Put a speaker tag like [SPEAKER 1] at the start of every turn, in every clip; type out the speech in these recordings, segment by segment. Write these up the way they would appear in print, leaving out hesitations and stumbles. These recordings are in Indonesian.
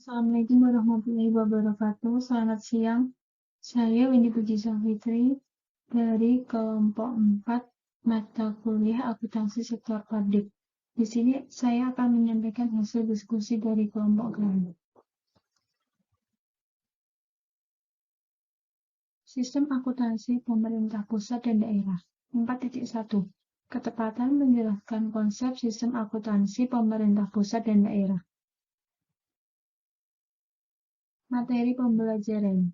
[SPEAKER 1] Assalamualaikum warahmatullahi wabarakatuh. Selamat siang. Saya Windy Puji Savitri dari kelompok 4 mata kuliah akuntansi sektor publik. Di sini saya akan menyampaikan hasil diskusi dari kelompok kami. Sistem akuntansi pemerintah pusat dan daerah. 4.1. Ketepatan menjelaskan konsep sistem akuntansi pemerintah pusat dan daerah. Materi pembelajaran.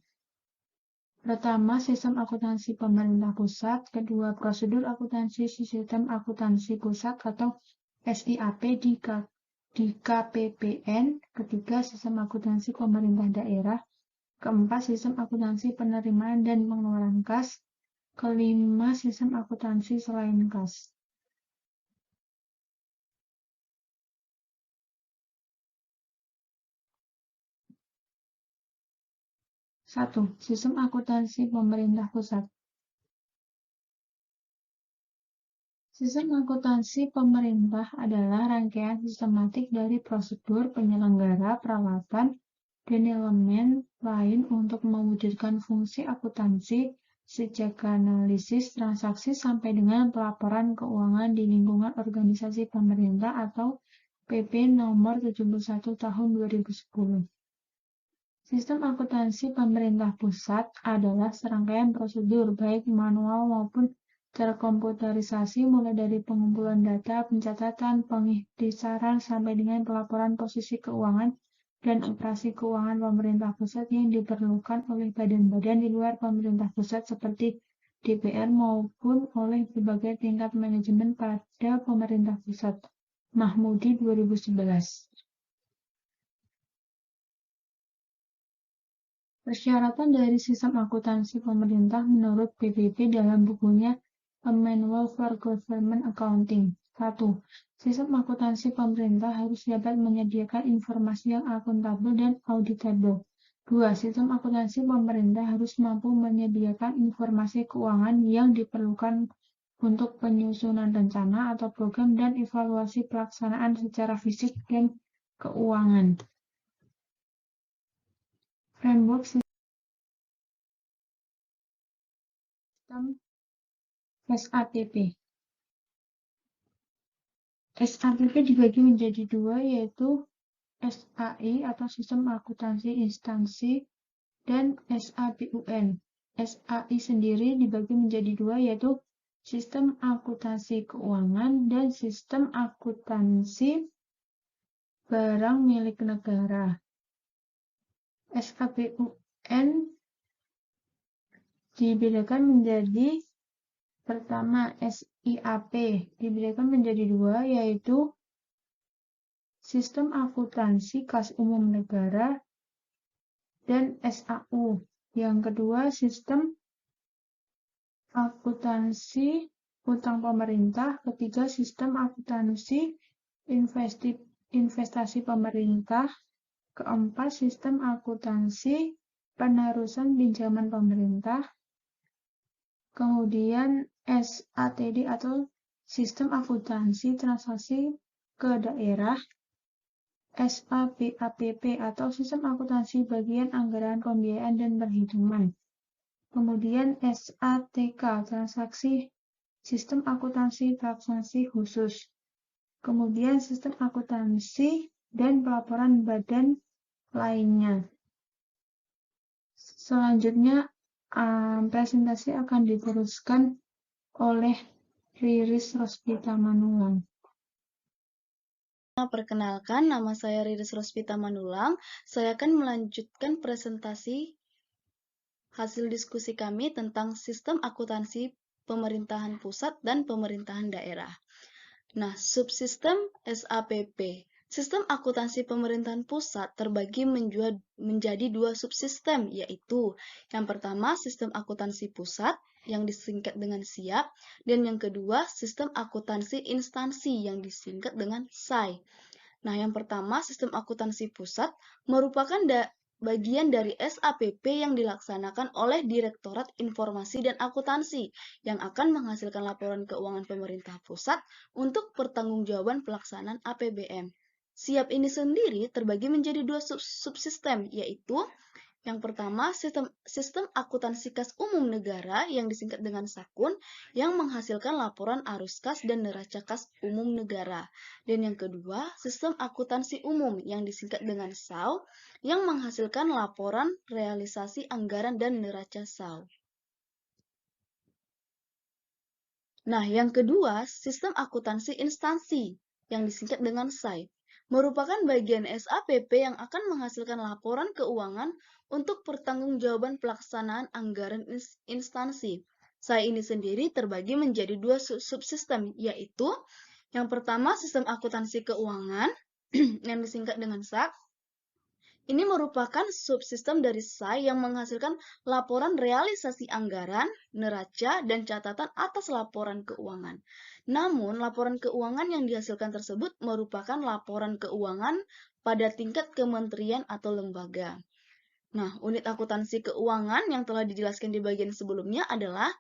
[SPEAKER 1] Pertama, sistem akuntansi pemerintah pusat. Kedua, prosedur akuntansi sistem akuntansi pusat atau SIAP di KPPN. Ketiga, sistem akuntansi pemerintah daerah. Keempat, sistem akuntansi penerimaan dan pengeluaran kas. Kelima, sistem akuntansi selain kas. 1. Sistem akuntansi pemerintah pusat. Sistem akuntansi pemerintah adalah rangkaian sistematik dari prosedur penyelenggara, peralatan, dan elemen lain untuk mewujudkan fungsi akuntansi sejak analisis transaksi sampai dengan pelaporan keuangan di lingkungan organisasi pemerintah atau PP nomor 71 tahun 2010. Sistem akuntansi pemerintah pusat adalah serangkaian prosedur baik manual maupun terkomputerisasi mulai dari pengumpulan data, pencatatan, pengikhtisaran sampai dengan pelaporan posisi keuangan dan operasi keuangan pemerintah pusat yang diperlukan oleh badan-badan di luar pemerintah pusat seperti DPR maupun oleh berbagai tingkat manajemen pada pemerintah pusat. Mahmudi 2011. Persyaratan dari sistem akuntansi pemerintah menurut PBB dalam bukunya A Manual for Government Accounting. 1. Sistem akuntansi pemerintah harus dapat menyediakan informasi yang akuntabel dan auditable. 2. Sistem akuntansi pemerintah harus mampu menyediakan informasi keuangan yang diperlukan untuk penyusunan rencana atau program dan evaluasi pelaksanaan secara fisik dan keuangan. Framework sistem SATP. SATP dibagi menjadi dua, yaitu SAI atau Sistem Akuntansi Instansi dan SABUN. SAI sendiri dibagi menjadi dua, yaitu Sistem Akuntansi Keuangan dan Sistem Akuntansi Barang Milik Negara. SABUN dibedakan menjadi pertama, SIAP dibedakan menjadi dua, yaitu Sistem Akuntansi Kas Umum Negara dan SAU. Yang kedua, Sistem Akuntansi Utang Pemerintah. Ketiga, Sistem Akuntansi Investasi Pemerintah. Keempat, Sistem Akuntansi Penerusan Pinjaman Pemerintah. Kemudian SATD atau Sistem Akuntansi Transaksi ke Daerah, SABAPP atau Sistem Akuntansi Bagian Anggaran Pembiayaan dan Perhitungan. Kemudian SATK, Sistem Akuntansi Transaksi Khusus. Kemudian Sistem Akuntansi dan Pelaporan Badan lainnya. Selanjutnya, presentasi akan diteruskan oleh Riris Rospita Manulang.
[SPEAKER 2] Perkenalkan, nama saya Riris Rospita Manulang. Saya akan melanjutkan presentasi hasil diskusi kami tentang sistem akuntansi pemerintahan pusat dan pemerintahan daerah. Nah, subsistem SAPP. Sistem akuntansi pemerintahan pusat terbagi menjadi dua subsistem, yaitu yang pertama sistem akuntansi pusat yang disingkat dengan SIAP, dan yang kedua sistem akuntansi instansi yang disingkat dengan SAI. Nah, yang pertama sistem akuntansi pusat merupakan bagian dari SAPP yang dilaksanakan oleh Direktorat Informasi dan Akuntansi yang akan menghasilkan laporan keuangan pemerintah pusat untuk pertanggungjawaban pelaksanaan APBN. SIAP ini sendiri terbagi menjadi dua subsistem, yaitu yang pertama, sistem akuntansi kas umum negara yang disingkat dengan SAKUN yang menghasilkan laporan arus kas dan neraca kas umum negara. Dan yang kedua, sistem akuntansi umum yang disingkat dengan SAW yang menghasilkan laporan realisasi anggaran dan neraca SAW. Nah, yang kedua, sistem akuntansi instansi yang disingkat dengan SAI merupakan bagian SAPP yang akan menghasilkan laporan keuangan untuk pertanggungjawaban pelaksanaan anggaran instansi. SAI ini sendiri terbagi menjadi dua subsistem, yaitu yang pertama sistem akuntansi keuangan yang disingkat dengan SAK. Ini merupakan subsistem dari SAI yang menghasilkan laporan realisasi anggaran, neraca, dan catatan atas laporan keuangan. Namun, laporan keuangan yang dihasilkan tersebut merupakan laporan keuangan pada tingkat kementerian atau lembaga. Nah, unit akuntansi keuangan yang telah dijelaskan di bagian sebelumnya adalah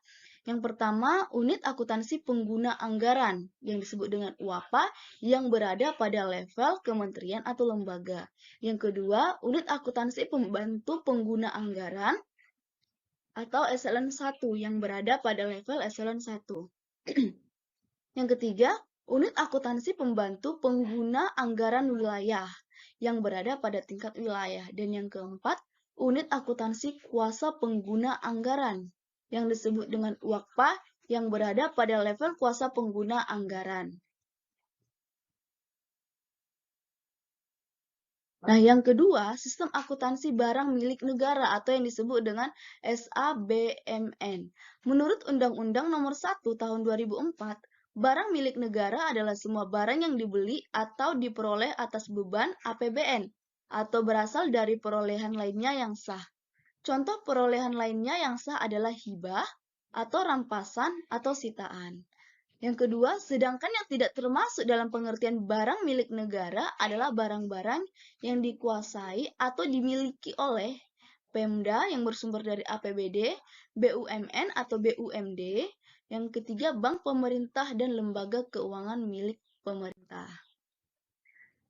[SPEAKER 2] yang pertama, unit akuntansi pengguna anggaran yang disebut dengan UAPA yang berada pada level kementerian atau lembaga. Yang kedua, unit akuntansi pembantu pengguna anggaran atau eselon 1 yang berada pada level eselon 1. Yang ketiga, unit akuntansi pembantu pengguna anggaran wilayah yang berada pada tingkat wilayah. Dan yang keempat, unit akuntansi kuasa pengguna anggaran yang disebut dengan UAKPA yang berada pada level kuasa pengguna anggaran. Nah, yang kedua, sistem akuntansi barang milik negara atau yang disebut dengan SABMN. Menurut Undang-Undang Nomor 1 Tahun 2004, barang milik negara adalah semua barang yang dibeli atau diperoleh atas beban APBN atau berasal dari perolehan lainnya yang sah. Contoh perolehan lainnya yang sah adalah hibah, atau rampasan, atau sitaan. Yang kedua, sedangkan yang tidak termasuk dalam pengertian barang milik negara adalah barang-barang yang dikuasai atau dimiliki oleh Pemda yang bersumber dari APBD, BUMN atau BUMD. Yang ketiga, bank pemerintah dan lembaga keuangan milik pemerintah.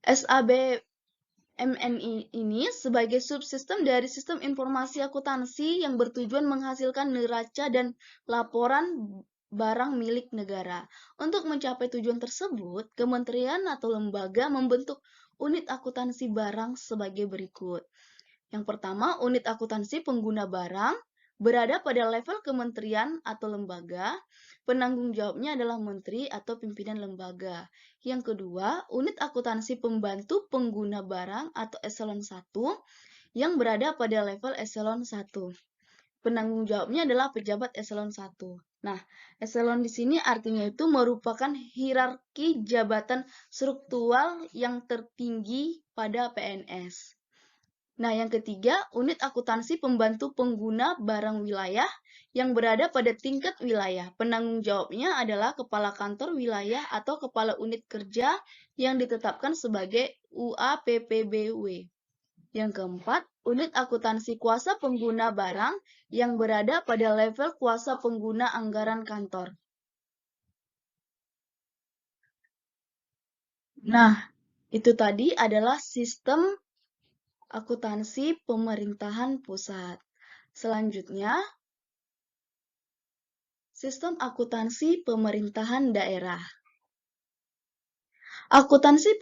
[SPEAKER 2] SABMN ini sebagai subsistem dari sistem informasi akuntansi yang bertujuan menghasilkan neraca dan laporan barang milik negara. Untuk mencapai tujuan tersebut, kementerian atau lembaga membentuk unit akuntansi barang sebagai berikut. Yang pertama, unit akuntansi pengguna barang berada pada level kementerian atau lembaga. Penanggung jawabnya adalah menteri atau pimpinan lembaga. Yang kedua, unit akuntansi pembantu pengguna barang atau eselon 1 yang berada pada level eselon 1. Penanggung jawabnya adalah pejabat eselon 1. Nah, eselon di sini artinya itu merupakan hierarki jabatan struktural yang tertinggi pada PNS. Nah, yang ketiga, unit akuntansi pembantu pengguna barang wilayah yang berada pada tingkat wilayah. Penanggung jawabnya adalah kepala kantor wilayah atau kepala unit kerja yang ditetapkan sebagai UAPPBW. Yang keempat, unit akuntansi kuasa pengguna barang yang berada pada level kuasa pengguna anggaran kantor. Nah, itu tadi adalah sistem akuntansi pemerintahan pusat. Selanjutnya, sistem akuntansi pemerintahan daerah. Akuntansi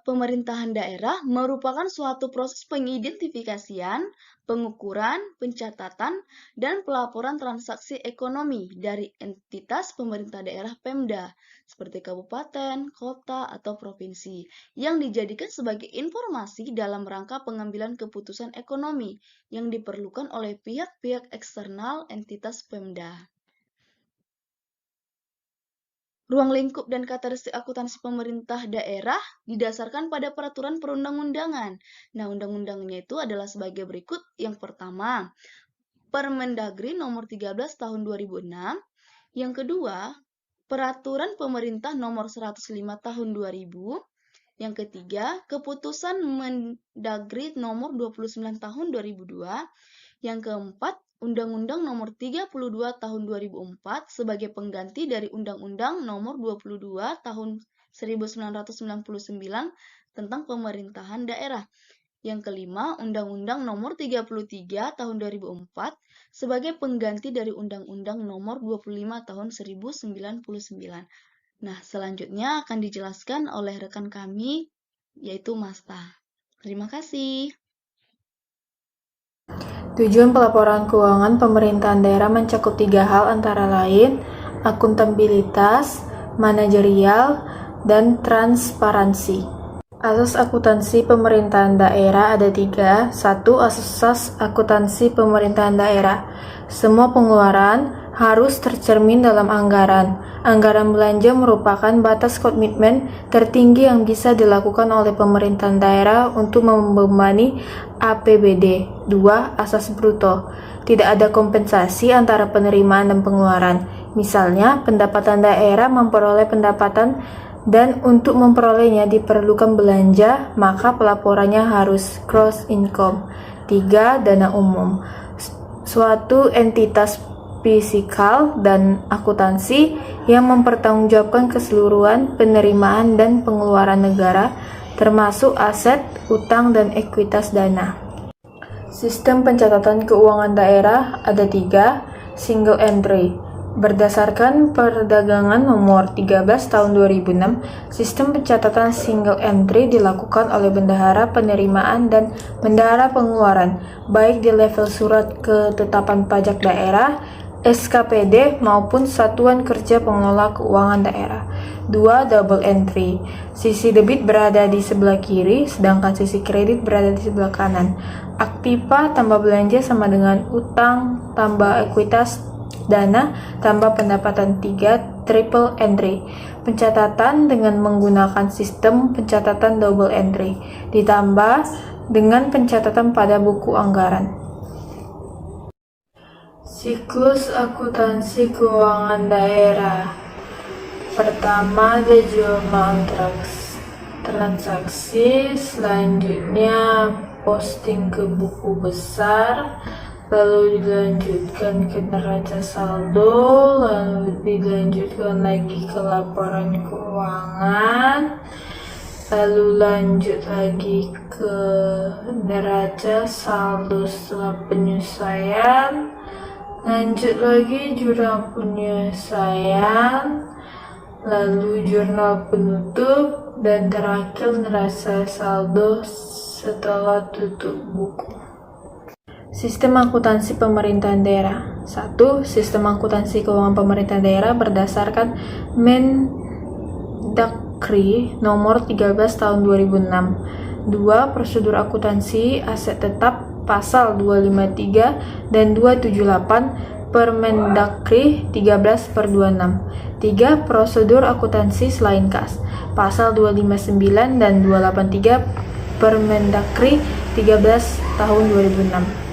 [SPEAKER 2] pemerintahan daerah merupakan suatu proses pengidentifikasian, pengukuran, pencatatan, dan pelaporan transaksi ekonomi dari entitas pemerintah daerah Pemda, seperti kabupaten, kota, atau provinsi, yang dijadikan sebagai informasi dalam rangka pengambilan keputusan ekonomi yang diperlukan oleh pihak-pihak eksternal entitas Pemda. Ruang lingkup dan karakteristik akuntansi pemerintah daerah didasarkan pada peraturan perundang-undangan. Nah, undang-undangnya itu adalah sebagai berikut. Yang pertama, Permendagri nomor 13 tahun 2006. Yang kedua, Peraturan Pemerintah nomor 105 tahun 2000. Yang ketiga, Keputusan Mendagri nomor 29 tahun 2002. Yang keempat, Undang-Undang Nomor 32 Tahun 2004 sebagai pengganti dari Undang-Undang Nomor 22 Tahun 1999 tentang pemerintahan daerah. Yang kelima, Undang-Undang Nomor 33 Tahun 2004 sebagai pengganti dari Undang-Undang Nomor 25 Tahun 1099. Nah, selanjutnya akan dijelaskan oleh rekan kami, yaitu Masta. Terima kasih.
[SPEAKER 3] Tujuan pelaporan keuangan pemerintahan daerah mencakup 3 hal antara lain akuntabilitas, manajerial, dan transparansi. Asas akuntansi pemerintahan daerah ada 3. 1. Asas akuntansi pemerintahan daerah. Semua pengeluaran harus tercermin dalam anggaran. Anggaran belanja merupakan batas komitmen tertinggi yang bisa dilakukan oleh pemerintahan daerah untuk membebani APBD. 2. Asas bruto. Tidak ada kompensasi antara penerimaan dan pengeluaran. Misalnya, pendapatan daerah memperoleh pendapatan dan untuk memperolehnya diperlukan belanja, maka pelaporannya harus gross income. 3. Dana umum. Suatu entitas fisikal dan akuntansi yang mempertanggungjawabkan keseluruhan penerimaan dan pengeluaran negara, termasuk aset, utang, dan ekuitas dana. Sistem pencatatan keuangan daerah ada 3. Single entry. Berdasarkan Perdagangan Nomor 13 Tahun 2006, sistem pencatatan single entry dilakukan oleh bendahara penerimaan dan bendahara pengeluaran, baik di level surat ketetapan pajak daerah, SKPD, maupun Satuan Kerja Pengelola Keuangan Daerah. 2. Double entry. Sisi debit berada di sebelah kiri, sedangkan sisi kredit berada di sebelah kanan. Aktiva tambah belanja sama dengan utang tambah ekuitas dana tambah pendapatan. 3. Triple entry. Pencatatan dengan menggunakan sistem pencatatan double entry ditambah dengan pencatatan pada buku anggaran. Siklus akuntansi keuangan daerah. Pertama, ada jurnal transaksi, selanjutnya posting ke buku besar, lalu dilanjutkan ke neraca saldo, lalu dilanjutkan lagi ke laporan keuangan, lalu lanjut lagi ke neraca saldo setelah penyesuaian, lanjut lagi jurnal penyelesaian, lalu jurnal penutup, dan terakhir neraca saldo setelah tutup buku. Sistem akuntansi pemerintahan daerah. 1. Sistem akuntansi keuangan pemerintahan daerah berdasarkan Mendagri Nomor 13 Tahun 2006. 2. Prosedur akuntansi aset tetap Pasal 253 dan 278 Permendagri 13/26. 3. Prosedur akuntansi selain kas. Pasal 259 dan 283 Permendagri 13 Tahun 2006.